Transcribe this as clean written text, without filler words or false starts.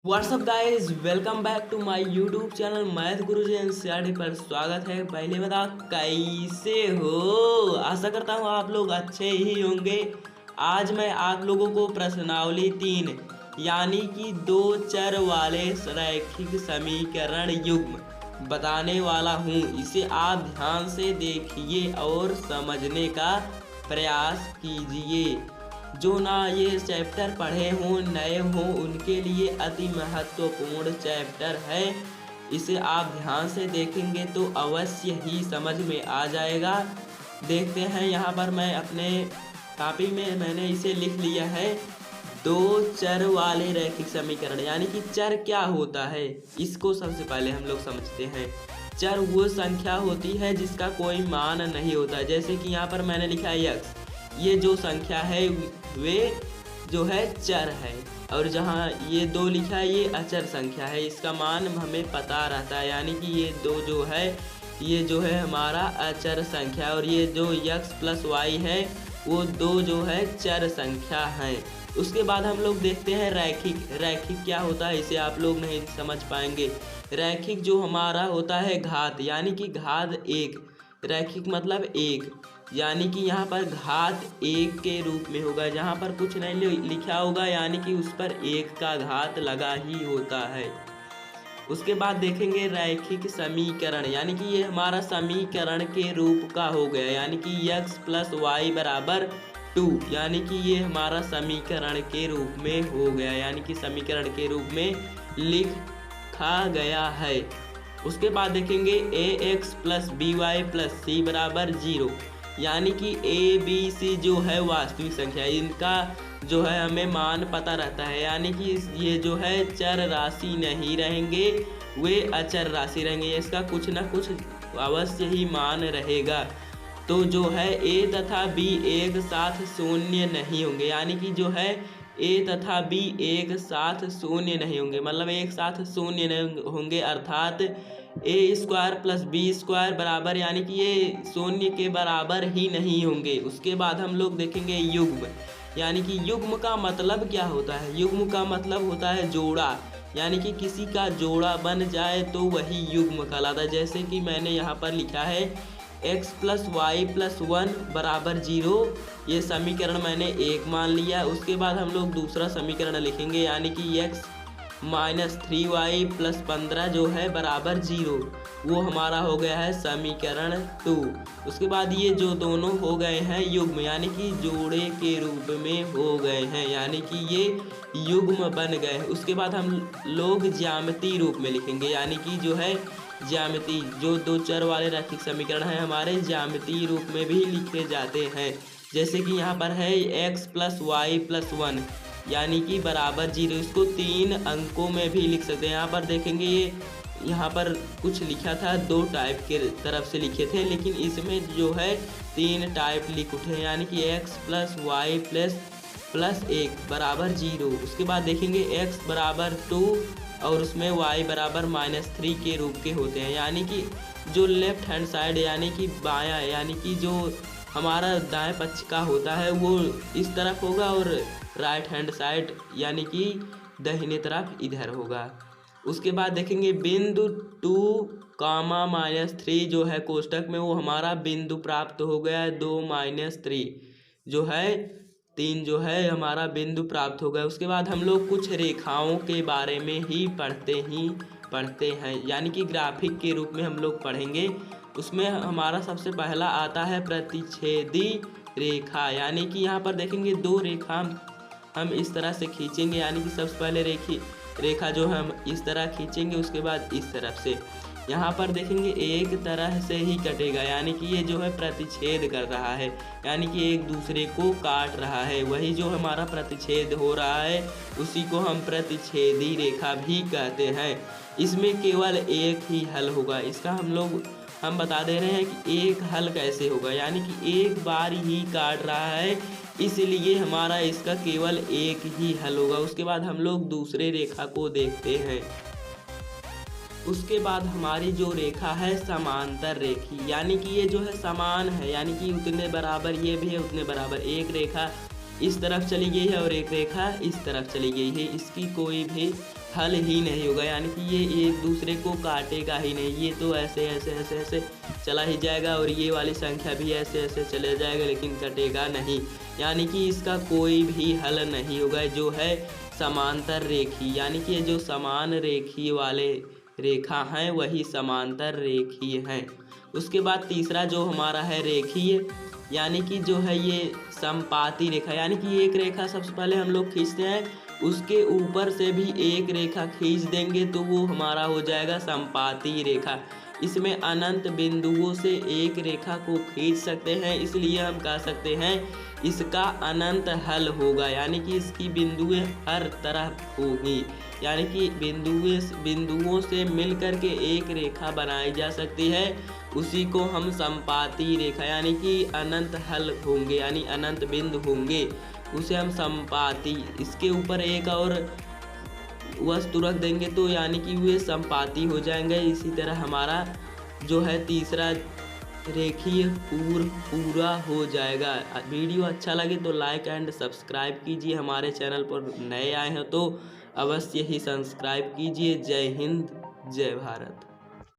WhatsApp guys, welcome back to my YouTube channel math Guruji NCERT पर स्वागत है। पहले बताओ कैसे हो। आशा करता हूँ आप लोग अच्छे ही होंगे। आज मैं आप लोगों को प्रश्नावली 3 यानी कि दो चर वाले रैखिक समीकरण युग्म बताने वाला हूँ। इसे आप ध्यान से देखिए और समझने का प्रयास कीजिए। जो ना ये चैप्टर पढ़े हों, नए हों, उनके लिए अति महत्वपूर्ण चैप्टर है। इसे आप ध्यान से देखेंगे तो अवश्य ही समझ में आ जाएगा। देखते हैं, यहाँ पर मैं अपने कॉपी में मैंने इसे लिख लिया है। दो चर वाले रैखिक समीकरण यानी कि चर क्या होता है, इसको सबसे पहले हम लोग समझते हैं। चर वो संख्या होती है जिसका कोई मान नहीं होता। जैसे कि यहाँ पर मैंने लिखा है x, ये जो संख्या है वे जो है चर है, और जहाँ ये 2 लिखा है ये अचर संख्या है, इसका मान हमें पता रहता है। यानी कि ये 2 जो है ये जो है हमारा अचर संख्या, और ये जो x प्लस वाई है वो 2 जो है चर संख्या है। उसके बाद हम लोग देखते हैं रैखिक। रैखिक क्या होता है इसे आप लोग नहीं समझ पाएंगे। रैखिक जो हमारा होता है घात, यानी कि घात 1। रैखिक मतलब 1, यानी कि यहाँ पर घात 1 के रूप में होगा। जहाँ पर कुछ नहीं लिखा होगा यानी कि उस पर 1 का घात लगा ही होता है। उसके बाद देखेंगे रैखिक समीकरण, यानी कि ये हमारा समीकरण के रूप का हो गया। यानी कि x प्लस वाई बराबर 2, यानी कि ये हमारा समीकरण के रूप में हो गया, यानी कि समीकरण के रूप में लिखा गया है। उसके बाद देखेंगे ax plus by plus c बराबर 0, यानी कि ए बी सी जो है वास्तविक संख्या, इनका जो है हमें मान पता रहता है। यानी कि ये जो है चर राशि नहीं रहेंगे, वे अचर राशि रहेंगे। इसका कुछ ना कुछ अवश्य ही मान रहेगा। तो जो है ए तथा बी एक साथ शून्य नहीं होंगे, यानी कि जो है ए तथा बी एक साथ शून्य नहीं होंगे, मतलब एक साथ शून्य नहीं होंगे, अर्थात ए स्क्वायर प्लस बी स्क्वायर बराबर, यानी कि ये शून्य के बराबर ही नहीं होंगे। उसके बाद हम लोग देखेंगे युग्म, यानी कि युग्म का मतलब क्या होता है। युग्म का मतलब होता है जोड़ा, यानी कि किसी का जोड़ा बन जाए तो वही युग्म कहलाता है। जैसे कि मैंने यहाँ पर लिखा है x प्लस वाई प्लस 1 बराबर 0, ये समीकरण मैंने 1 मान लिया। उसके बाद हम लोग दूसरा समीकरण लिखेंगे, यानी कि x माइनस 3y प्लस 15 जो है बराबर 0, वो हमारा हो गया है समीकरण 2। उसके बाद ये जो दोनों हो गए हैं युग्म, यानी कि जोड़े के रूप में हो गए हैं, यानी कि ये युग्म बन गए। उसके बाद हम लोग ज्यामितीय रूप में लिखेंगे, यानी कि जो है ज्यामिति, जो दो चर वाले रैखिक समीकरण हैं हमारे ज्यामितीय रूप में भी लिखे जाते हैं। जैसे कि यहाँ पर है x प्लस वाई प्लस 1 यानी कि बराबर 0, इसको 3 अंकों में भी लिख सकते हैं। यहाँ पर देखेंगे ये यहाँ पर कुछ लिखा था 2 टाइप के तरफ से लिखे थे, लेकिन इसमें जो है 3 टाइप लिख उठे, यानी कि x प्लस वाई प्लस 1 बराबर 0। उसके बाद देखेंगे x बराबर 2 और उसमें y बराबर -3 के रूप के होते हैं, यानी कि जो लेफ्ट हैंड साइड यानी कि बायां, यानी कि जो हमारा दाएं पक्ष का होता है वो इस तरफ होगा, और राइट हैंड साइड यानी कि दाहिने तरफ इधर होगा। उसके बाद देखेंगे बिंदु 2 कामा -3 जो है कोष्टक में, वो हमारा बिंदु प्राप्त हो गया 2 -3 जो है 3 जो है हमारा बिंदु प्राप्त हो गया। उसके बाद हम लोग कुछ रेखाओं के बारे में ही पढ़ते हैं, यानी कि ग्राफिक के रूप में हम लोग पढ़ेंगे। उसमें हमारा सबसे पहला आता है प्रतिच्छेदी रेखा, यानी कि यहाँ पर देखेंगे 2 रेखा हम इस तरह से खींचेंगे, यानी कि सबसे पहले रेखा जो हम इस तरह खींचेंगे, उसके बाद इस तरफ से यहाँ पर देखेंगे एक तरह से ही कटेगा, यानी कि ये जो है प्रतिच्छेद कर रहा है, यानी कि एक दूसरे को काट रहा है। वही जो हमारा प्रतिच्छेद हो रहा है उसी को हम प्रतिच्छेदी रेखा भी कहते हैं। इसमें केवल एक ही हल होगा, इसका हम बता दे रहे हैं कि एक हल कैसे होगा, यानी कि एक बार ही काट रहा है, इसलिए हमारा इसका केवल एक ही हल होगा। उसके बाद हम लोग दूसरे रेखा को देखते हैं। उसके बाद हमारी जो रेखा है समांतर रेखी, यानी कि ये जो है समान है, यानी कि उतने बराबर ये भी है उतने बराबर। एक रेखा इस तरफ चली गई है और एक रेखा इस तरफ चली गई है, इसकी कोई भी हल ही नहीं होगा, यानी कि ये एक दूसरे को काटेगा ही नहीं। ये तो ऐसे ऐसे ऐसे ऐसे चला ही जाएगा और ये वाली संख्या भी ऐसे ऐसे चले जाएगा, लेकिन कटेगा नहीं, यानी कि इसका कोई भी हल नहीं होगा। जो है समांतर रेखी, यानी कि ये जो समान रेखी वाले रेखा हैं वही समांतर रेखीय हैं। उसके बाद तीसरा जो हमारा है रेखीय, यानी कि जो है ये समपाती रेखा, यानी कि एक रेखा सबसे पहले हम लोग खींचते हैं, उसके ऊपर से भी एक रेखा खींच देंगे तो वो हमारा हो जाएगा समपाती रेखा। इसमें अनंत बिंदुओं से एक रेखा को खींच सकते हैं, इसलिए हम कह सकते हैं इसका अनंत हल होगा, यानी कि इसकी बिंदुएं हर तरह होगी, यानी कि बिंदुओं से मिलकर के एक रेखा बनाई जा सकती है। उसी को हम समपाती रेखा, यानी कि अनंत हल होंगे, यानी अनंत बिंदु होंगे, उसे हम समपाती। इसके ऊपर एक और वस्तु रख देंगे तो यानी कि वे समपाती हो जाएंगे। इसी तरह हमारा जो है तीसरा रेखीय पूरा हो जाएगा। वीडियो अच्छा लगे तो लाइक एंड सब्सक्राइब कीजिए। हमारे चैनल पर नए आए हैं तो अवश्य ही सब्सक्राइब कीजिए। जय हिंद, जय भारत।